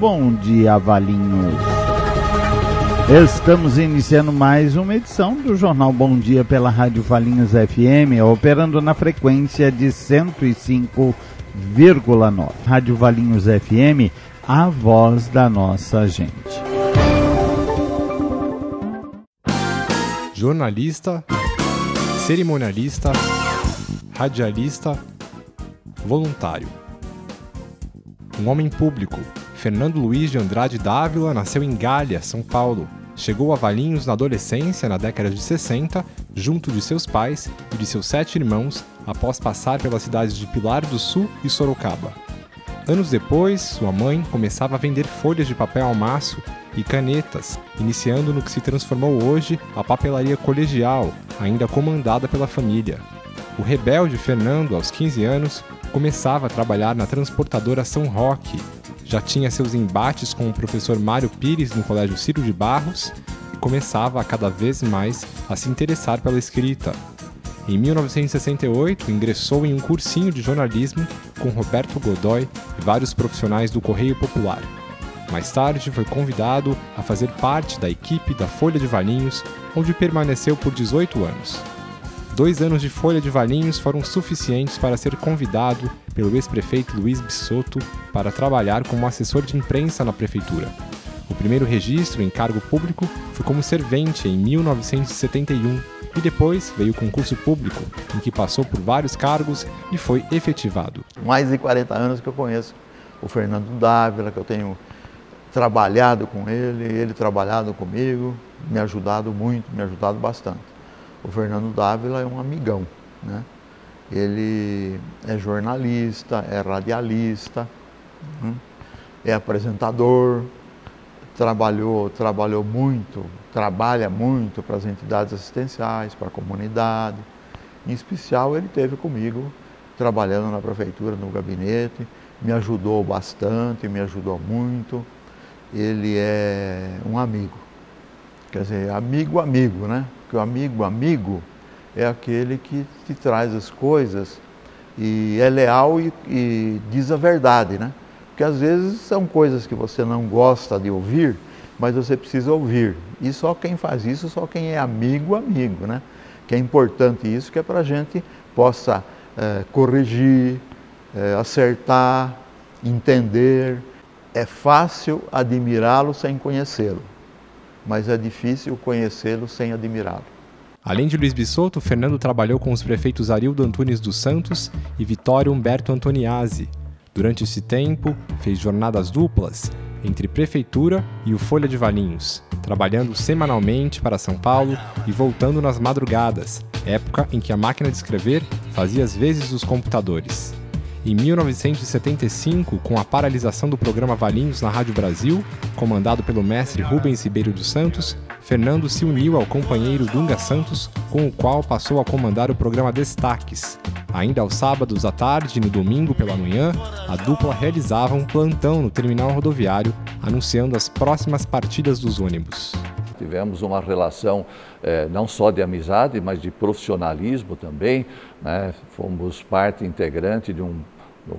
Bom dia, Valinhos. Estamos iniciando mais uma edição do Jornal Bom Dia pela Rádio Valinhos FM, operando na frequência de 105,9. Rádio Valinhos FM, a voz da nossa gente. Jornalista, cerimonialista, radialista, voluntário. Um homem público, Fernando Luiz de Andrade Dávila nasceu em Galha, São Paulo. Chegou a Valinhos na adolescência, na década de 60, junto de seus pais e de seus 7 irmãos, após passar pelas cidades de Pilar do Sul e Sorocaba. Anos depois, sua mãe começava a vender folhas de papel ao maço e canetas, iniciando no que se transformou hoje a papelaria colegial, ainda comandada pela família. O rebelde Fernando, aos 15 anos, começava a trabalhar na transportadora São Roque. Já tinha seus embates com o professor Mário Pires no Colégio Ciro de Barros e começava a cada vez mais a se interessar pela escrita. Em 1968, ingressou em um cursinho de jornalismo com Roberto Godoy e vários profissionais do Correio Popular. Mais tarde, foi convidado a fazer parte da equipe da Folha de Valinhos, onde permaneceu por 18 anos. 2 anos de Folha de Valinhos foram suficientes para ser convidado pelo ex-prefeito Luiz Bisotto para trabalhar como assessor de imprensa na prefeitura. O primeiro registro em cargo público foi como servente em 1971 e depois veio o concurso público, em que passou por vários cargos e foi efetivado. Mais de 40 anos que eu conheço o Fernando Dávila, que eu tenho trabalhado com ele trabalhado comigo, me ajudado muito, me ajudado bastante. O Fernando Dávila é um amigão, né? Ele é jornalista, é radialista, é apresentador, trabalha muito para as entidades assistenciais, para a comunidade. Em especial, ele esteve comigo trabalhando na prefeitura, no gabinete, me ajudou bastante, me ajudou muito. Ele é um amigo, quer dizer, amigo, né? Porque o amigo é aquele que te traz as coisas e é leal e diz a verdade, né? Porque às vezes são coisas que você não gosta de ouvir, mas você precisa ouvir. E só quem faz isso, só quem é amigo, né? Que é importante isso, que é para a gente possa corrigir, acertar, entender. É fácil admirá-lo sem conhecê-lo, mas é difícil conhecê-lo sem admirá-lo. Além de Luiz Bisotto, Fernando trabalhou com os prefeitos Arildo Antunes dos Santos e Vitório Humberto Antoniazzi. Durante esse tempo, fez jornadas duplas entre prefeitura e o Folha de Valinhos, trabalhando semanalmente para São Paulo e voltando nas madrugadas, época em que a máquina de escrever fazia as vezes dos computadores. Em 1975, com a paralisação do programa Valinhos na Rádio Brasil, comandado pelo mestre Rubens Ribeiro dos Santos, Fernando se uniu ao companheiro Dunga Santos, com o qual passou a comandar o programa Destaques. Ainda aos sábados à tarde e no domingo pela manhã, a dupla realizava um plantão no terminal rodoviário, anunciando as próximas partidas dos ônibus. Tivemos uma relação não só de amizade, mas de profissionalismo também, né? Fomos parte integrante de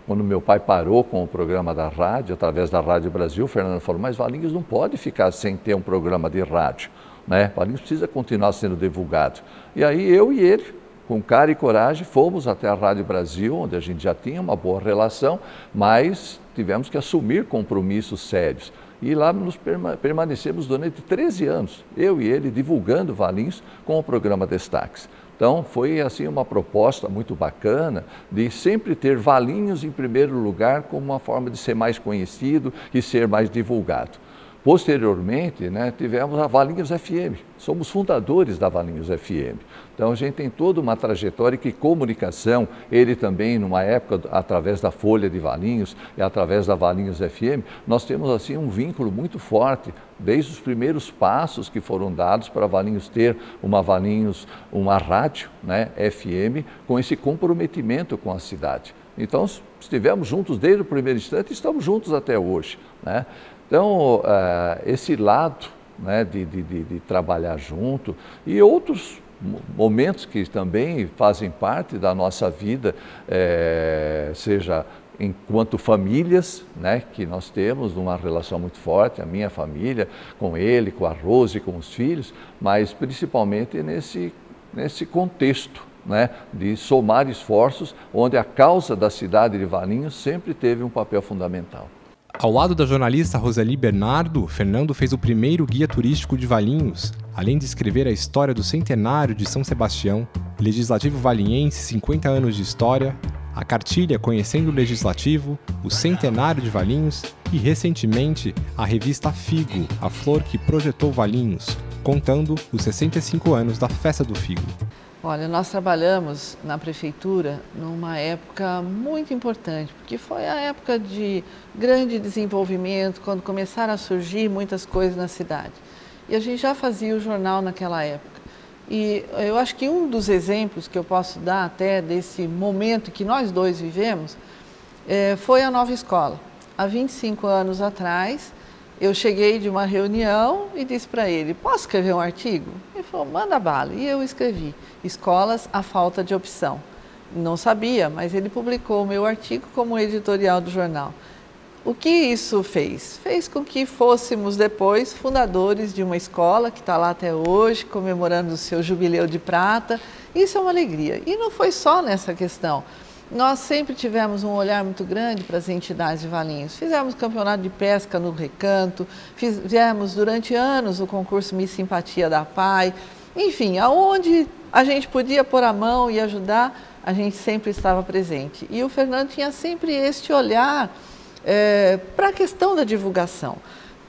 quando meu pai parou com o programa da rádio, através da Rádio Brasil, o Fernando falou, mas Valinhos não pode ficar sem ter um programa de rádio, né? Valinhos precisa continuar sendo divulgado. E aí eu e ele, com cara e coragem, fomos até a Rádio Brasil, onde a gente já tinha uma boa relação, mas tivemos que assumir compromissos sérios. E lá nos permanecemos durante 13 anos, eu e ele divulgando Valinhos com o programa Destaques. Então foi assim uma proposta muito bacana de sempre ter Valinhos em primeiro lugar como uma forma de ser mais conhecido e ser mais divulgado. Posteriormente, né, tivemos a Valinhos FM, somos fundadores da Valinhos FM. Então a gente tem toda uma trajetória que comunicação, ele também numa época através da Folha de Valinhos e através da Valinhos FM, nós temos assim um vínculo muito forte, desde os primeiros passos que foram dados para Valinhos ter uma rádio, né, FM, com esse comprometimento com a cidade. Então estivemos juntos desde o primeiro instante e estamos juntos até hoje, né? Então, esse lado, né, de trabalhar junto e outros momentos que também fazem parte da nossa vida, seja enquanto famílias, né, que nós temos uma relação muito forte, a minha família, com ele, com a Rose, com os filhos, mas principalmente nesse contexto, né, de somar esforços, onde a causa da cidade de Valinhos sempre teve um papel fundamental. Ao lado da jornalista Roseli Bernardo, Fernando fez o primeiro guia turístico de Valinhos, além de escrever a história do centenário de São Sebastião, Legislativo Valinhense 50 anos de história, a cartilha Conhecendo o Legislativo, o Centenário de Valinhos e, recentemente, a revista Figo, a flor que projetou Valinhos, contando os 65 anos da Festa do Figo. Olha, nós trabalhamos na prefeitura numa época muito importante, porque foi a época de grande desenvolvimento, quando começaram a surgir muitas coisas na cidade. E a gente já fazia o jornal naquela época. E eu acho que um dos exemplos que eu posso dar até desse momento que nós dois vivemos foi a Nova Escola. Há 25 anos atrás, eu cheguei de uma reunião e disse para ele, posso escrever um artigo? Ele falou, manda bala. E eu escrevi, Escolas, a falta de opção. Não sabia, mas ele publicou o meu artigo como editorial do jornal. O que isso fez? Fez com que fôssemos depois fundadores de uma escola que está lá até hoje, comemorando o seu jubileu de prata. Isso é uma alegria. E não foi só nessa questão. Nós sempre tivemos um olhar muito grande para as entidades de Valinhos. Fizemos campeonato de pesca no Recanto, fizemos durante anos o concurso Miss Simpatia da PAI. Enfim, aonde a gente podia pôr a mão e ajudar, a gente sempre estava presente. E o Fernando tinha sempre este olhar para a questão da divulgação.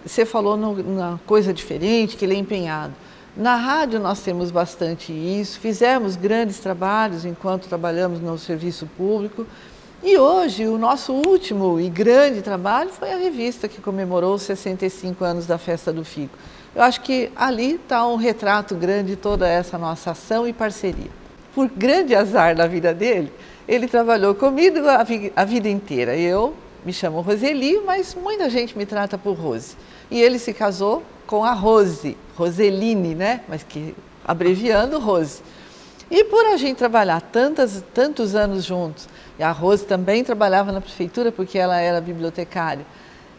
Você falou numa coisa diferente, que ele é empenhado. Na rádio nós temos bastante isso, fizemos grandes trabalhos enquanto trabalhamos no serviço público e hoje o nosso último e grande trabalho foi a revista que comemorou os 65 anos da Festa do Figo. Eu acho que ali está um retrato grande de toda essa nossa ação e parceria. Por grande azar da vida dele, ele trabalhou comigo a vida inteira. Eu me chamo Roseli, mas muita gente me trata por Rose. E ele se casou com a Rose, Roseline, né? Mas que abreviando Rose. E por a gente trabalhar tantos anos juntos, e a Rose também trabalhava na prefeitura porque ela era bibliotecária,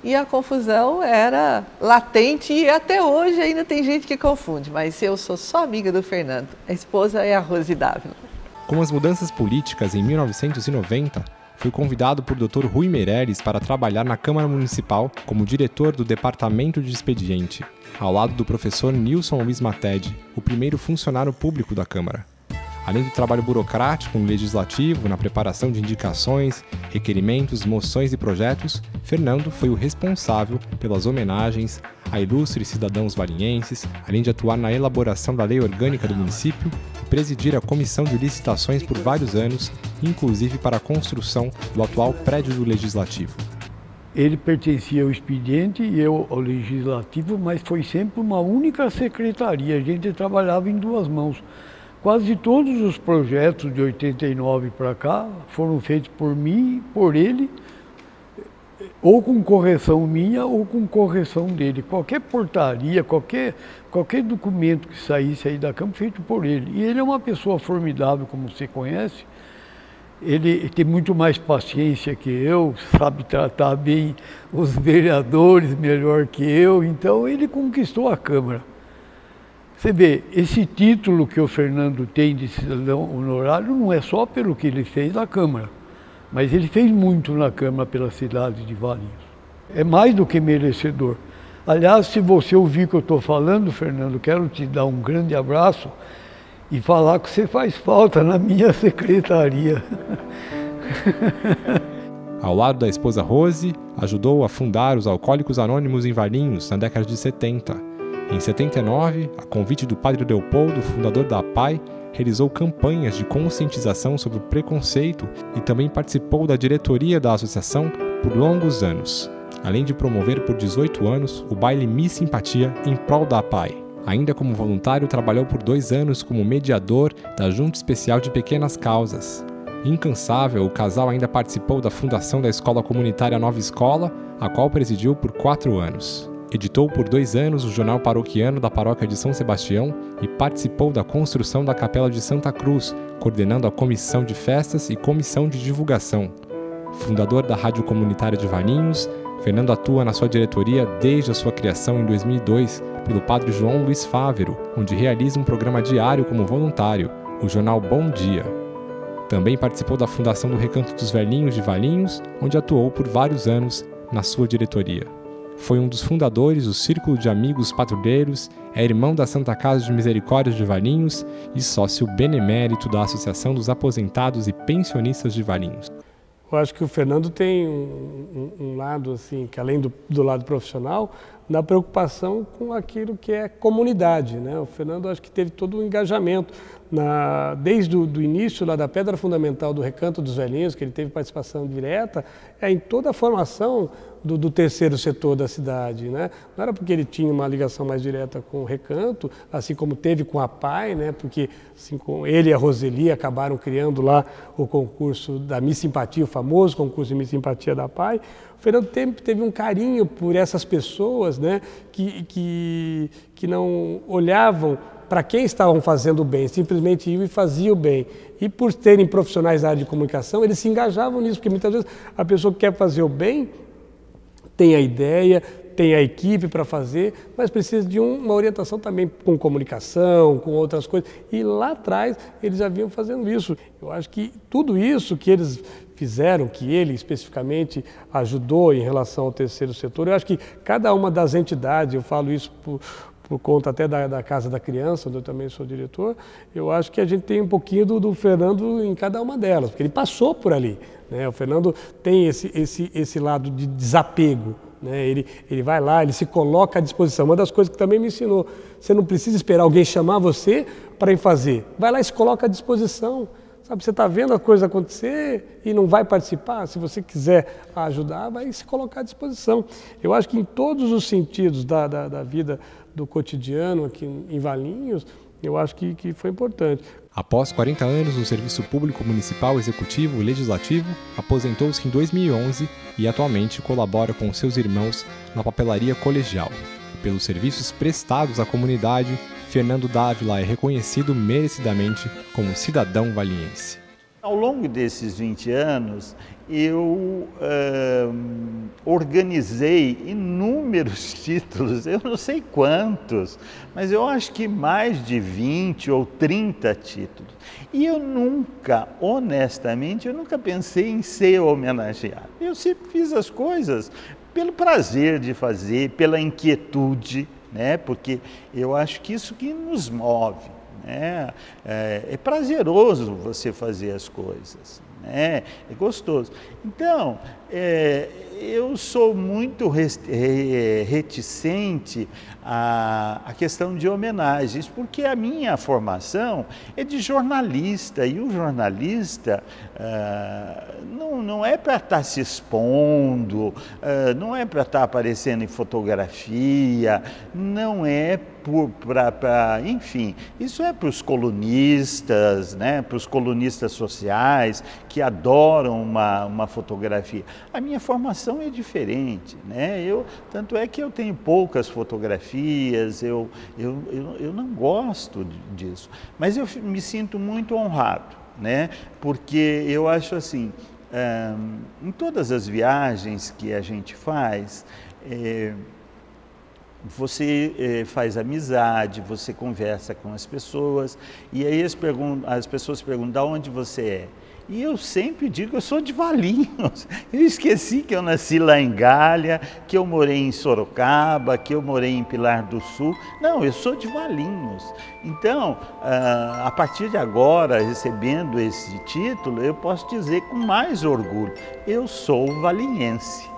e a confusão era latente e até hoje ainda tem gente que confunde, mas eu sou só amiga do Fernando, a esposa é a Rose Dávila. Com as mudanças políticas em 1990, fui convidado por Dr. Rui Meireles para trabalhar na Câmara Municipal como diretor do Departamento de Expediente, ao lado do professor Nilson Luiz Mated, o primeiro funcionário público da Câmara. Além do trabalho burocrático no Legislativo, na preparação de indicações, requerimentos, moções e projetos, Fernando foi o responsável pelas homenagens a ilustres cidadãos valinhenses, além de atuar na elaboração da lei orgânica do município e presidir a comissão de licitações por vários anos, inclusive para a construção do atual prédio do Legislativo. Ele pertencia ao expediente e eu ao legislativo, mas foi sempre uma única secretaria, a gente trabalhava em duas mãos. Quase todos os projetos de 89 para cá foram feitos por mim e por ele, ou com correção minha ou com correção dele. Qualquer portaria, qualquer documento que saísse aí da Câmara, feito por ele. E ele é uma pessoa formidável, como você conhece. Ele tem muito mais paciência que eu, sabe tratar bem os vereadores melhor que eu, então ele conquistou a Câmara. Você vê, esse título que o Fernando tem de cidadão honorário não é só pelo que ele fez na Câmara, mas ele fez muito na Câmara pela cidade de Valinhos. É mais do que merecedor. Aliás, se você ouvir o que eu estou falando, Fernando, quero te dar um grande abraço e falar que você faz falta na minha secretaria. Ao lado da esposa Rose, ajudou a fundar os Alcoólicos Anônimos em Valinhos na década de 70. Em 79, a convite do padre Leopoldo, fundador da APAI, realizou campanhas de conscientização sobre o preconceito e também participou da diretoria da associação por longos anos, além de promover por 18 anos o baile Miss Simpatia em prol da APAI. Ainda como voluntário, trabalhou por 2 anos como mediador da Junta Especial de Pequenas Causas. Incansável, o casal ainda participou da fundação da Escola Comunitária Nova Escola, a qual presidiu por 4 anos. Editou por 2 anos o Jornal Paroquiano da Paróquia de São Sebastião e participou da construção da Capela de Santa Cruz, coordenando a Comissão de Festas e Comissão de Divulgação. Fundador da Rádio Comunitária de Valinhos, Fernando atua na sua diretoria desde a sua criação em 2002 pelo Padre João Luiz Fávero, onde realiza um programa diário como voluntário, o jornal Bom Dia. Também participou da fundação do Recanto dos Velhinhos de Valinhos, onde atuou por vários anos na sua diretoria. Foi um dos fundadores do Círculo de Amigos Patrulheiros, é irmão da Santa Casa de Misericórdia de Valinhos e sócio benemérito da Associação dos Aposentados e Pensionistas de Valinhos. Eu acho que o Fernando tem um lado, assim, que além do lado profissional, na preocupação com aquilo que é comunidade, né? O Fernando acho que teve todo o engajamento desde o início lá da pedra fundamental do Recanto dos Velhinhos, que ele teve participação direta, em toda a formação do terceiro setor da cidade, né? Não era porque ele tinha uma ligação mais direta com o Recanto, assim como teve com a PAI, né? Porque assim, com ele e a Roseli acabaram criando lá o concurso da Miss Simpatia, o famoso concurso de Miss Simpatia da PAI. O Fernando teve um carinho por essas pessoas, né? que não olhavam para quem estavam fazendo o bem, simplesmente iam e faziam o bem. E por terem profissionais da área de comunicação, eles se engajavam nisso, porque muitas vezes a pessoa que quer fazer o bem tem a ideia, tem a equipe para fazer, mas precisa de uma orientação também com comunicação, com outras coisas. E lá atrás eles já vinham fazendo isso. Eu acho que tudo isso que eles fizeram, que ele especificamente ajudou em relação ao terceiro setor, eu acho que cada uma das entidades, eu falo isso por conta até da Casa da Criança, onde eu também sou diretor, eu acho que a gente tem um pouquinho do Fernando em cada uma delas, porque ele passou por ali, né? O Fernando tem esse lado de desapego, né? Ele vai lá, ele se coloca à disposição. Uma das coisas que também me ensinou, você não precisa esperar alguém chamar você para ir fazer, vai lá e se coloca à disposição. Sabe, você está vendo a coisa acontecer e não vai participar, se você quiser ajudar, vai se colocar à disposição. Eu acho que em todos os sentidos da vida do cotidiano aqui em Valinhos, eu acho que foi importante. Após 40 anos no Serviço Público Municipal, Executivo e Legislativo, aposentou-se em 2011 e atualmente colabora com seus irmãos na papelaria colegial. Pelos serviços prestados à comunidade, Fernando Dávila é reconhecido merecidamente como cidadão valinhense. Ao longo desses 20 anos, eu organizei inúmeros títulos, eu não sei quantos, mas eu acho que mais de 20 ou 30 títulos. E eu nunca, honestamente, eu nunca pensei em ser homenageado. Eu sempre fiz as coisas pelo prazer de fazer, pela inquietude, né? Porque eu acho que isso que nos move. É prazeroso você fazer as coisas, né? É gostoso. Então, eu sou muito reticente à questão de homenagens, porque a minha formação é de jornalista, e o jornalista não é para estar se expondo, não é para estar aparecendo em fotografia, não é enfim, isso é para os colunistas, né, para os colunistas sociais que adoram uma fotografia. A minha formação é diferente, né? Tanto é que eu tenho poucas fotografias, eu não gosto disso, mas eu me sinto muito honrado, né? Porque eu acho assim, em todas as viagens que a gente faz, você faz amizade, você conversa com as pessoas, e aí as pessoas perguntam, de onde você é? E eu sempre digo que eu sou de Valinhos. Eu esqueci que eu nasci lá em Galha, que eu morei em Sorocaba, que eu morei em Pilar do Sul. Não, eu sou de Valinhos. Então, a partir de agora, recebendo esse título, eu posso dizer com mais orgulho, eu sou valinhense.